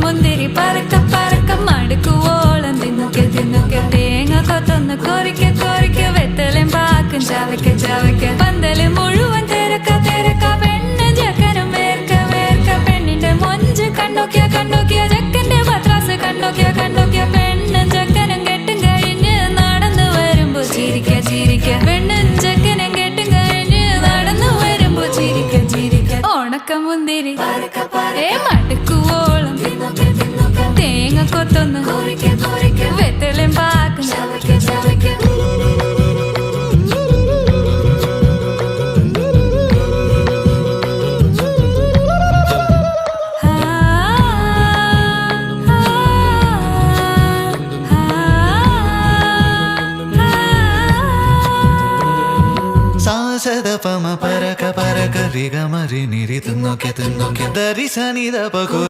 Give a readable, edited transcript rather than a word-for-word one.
മുന്തിരി പറക്ക പറക്ക മടുക്കുവോളം തിന്നുക്കെ തിന്നുക്കെ തേങ്ങ കൊത്തൊന്ന് കൊറിക്ക കൊറിക്ക വെത്തലും പാക്കും ചവയ്ക്ക ചവയ്ക്ക പന്തല് മുഴുവൻ തിരക്ക തിരക്ക പെണ്ണ് ജക്കനും വേർക്ക വേർക്ക പെണ്ണിന്റെ മൊഞ്ച് കണ്ടോക്കിയ കണ്ടോക്കിയ ജക്കന്റെ പത്രാസ് കണ്ടോക്കിയ കണ്ടോക്കിയ പെണ്ണും ജക്കനും കെട്ടും കഴിഞ്ഞ് നടന്നു വരുമ്പോ ചിരിക്ക ചിരിക്ക പെണ്ണും ജക്കനും കെട്ടും കഴിഞ്ഞ് നടന്നു വരുമ്പോ ചിരിക്ക ചിരിക്ക ഉണക്ക മുന്തിരി മടുക്കുവോളം തേങ്ങ കൊത്തൊന്ന് വെത്തലും പാക്കും സാസദപമ പരക പരക രിഗമരി നിരി തിന്നൊക്കെ തിന്നൊക്കെ ദരി സനിദ പകു